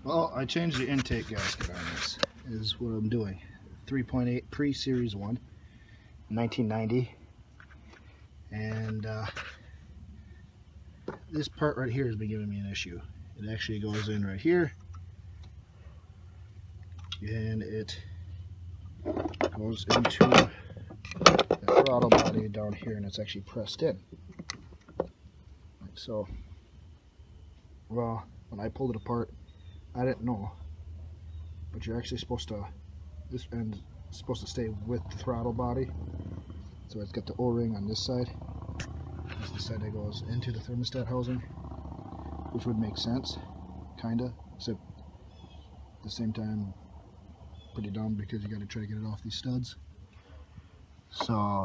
Well, I changed the intake gasket on this, is what I'm doing. 3.8 pre-series 1, 1990. And this part right here has been giving me an issue. It actually goes in right here, and it goes into the throttle body down here, and it's actually pressed in. So, well, when I pulled it apart, I didn't know, but you're actually supposed to, this end is supposed to stay with the throttle body. So it's got the O-ring on this side. This is the side that goes into the thermostat housing, which would make sense, kinda, except at the same time pretty dumb because you got to try to get it off these studs. So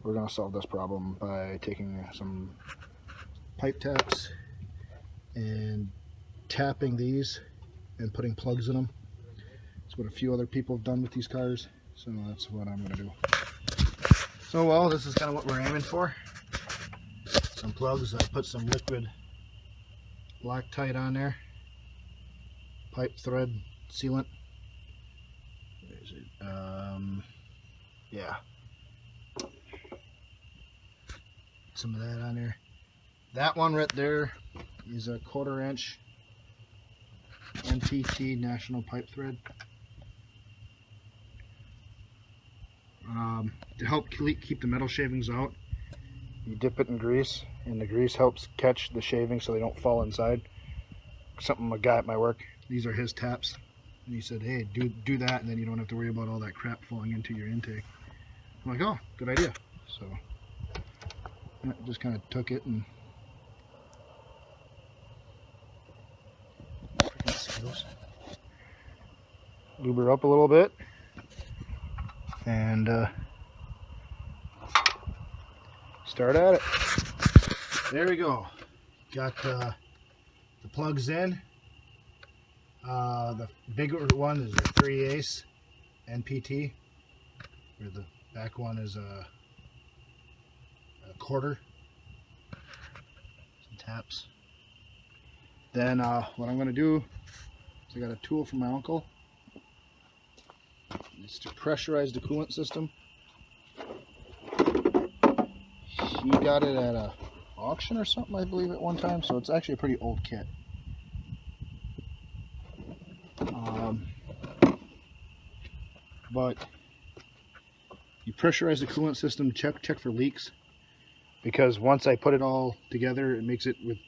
we're gonna solve this problem by taking some pipe taps and tapping these and putting plugs in them. That's what a few other people have done with these cars, so that's what I'm gonna do. So well, this is kind of what we're aiming for. Some plugs. I put some liquid Loctite on there, pipe thread sealant. Where is it? Yeah, some of that on there. That one right there is a 1/4 inch NPT National Pipe Thread. To help keep the metal shavings out, you dip it in grease, and the grease helps catch the shavings so they don't fall inside. Something a guy at my work, these are his taps, and he said, hey, do that, and then you don't have to worry about all that crap falling into your intake. I'm like, oh, good idea. So I just kind of took it and lube her up a little bit, and start at it. There we go. Got the plugs in. The bigger one is a 3/8 NPT, where the back one is a 1/4. Some taps. Then what I'm going to do is I got a tool from my uncle. It's to pressurize the coolant system. He got it at a auction or something, I believe, at one time, so it's actually a pretty old kit. But you pressurize the coolant system, check for leaks, because once I put it all together, it makes it, with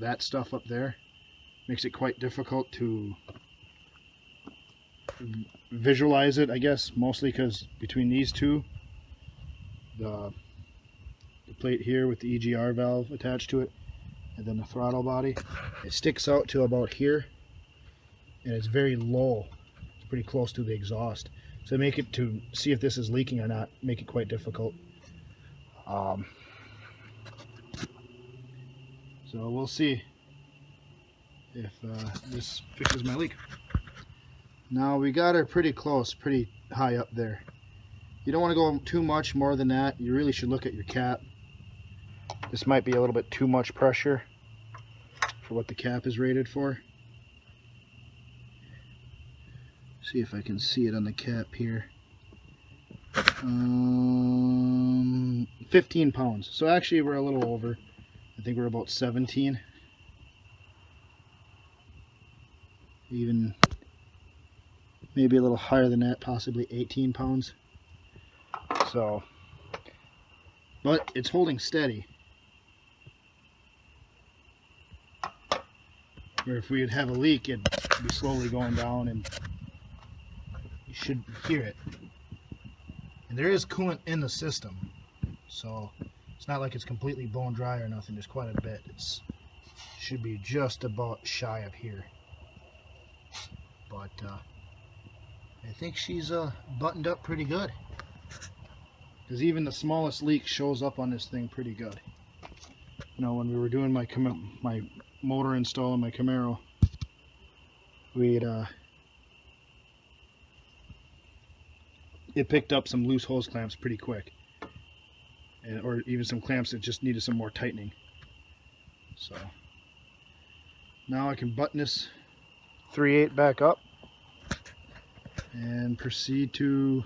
that stuff up there, makes it quite difficult to visualize it, I guess, mostly because between these two, the plate here with the EGR valve attached to it, and then the throttle body, it sticks out to about here, and it's very low. It's pretty close to the exhaust. So make it, to see if this is leaking or not, make it quite difficult. So we'll see if this fixes my leak. Now we got her pretty close, pretty high up there. You don't want to go too much more than that. You really should look at your cap. This might be a little bit too much pressure for what the cap is rated for. See if I can see it on the cap here. 15 pounds. So actually we're a little over. I think we're about 17. Even maybe a little higher than that, possibly 18 pounds. So, but it's holding steady. Where if we'd have a leak, it'd be slowly going down, and you should hear it. And there is coolant in the system, so it's not like it's completely bone dry or nothing. There's quite a bit. It should be just about shy of here. But I think she's buttoned up pretty good, because even the smallest leak shows up on this thing pretty good. You know, when we were doing my motor install in my Camaro, we'd it picked up some loose hose clamps pretty quick, or even some clamps that just needed some more tightening. So now I can button this 3/8 back up and proceed to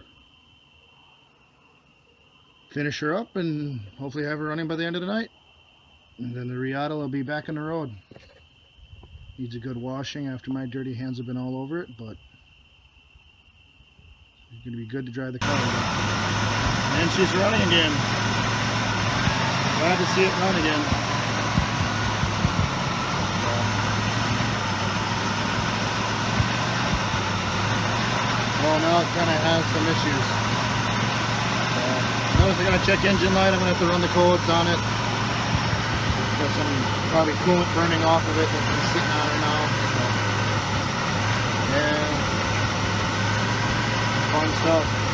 finish her up and hopefully have her running by the end of the night. And then the reatta will be back on the road. Needs a good washing after my dirty hands have been all over it, but it's going to be good to dry the car. And she's running again. Glad to see it run again. Well, now it kind of has some issues. Notice I got to check engine light. I'm going to have to run the codes on it. Got some probably coolant burning off of it that's been sitting on her now. So, yeah, fun stuff.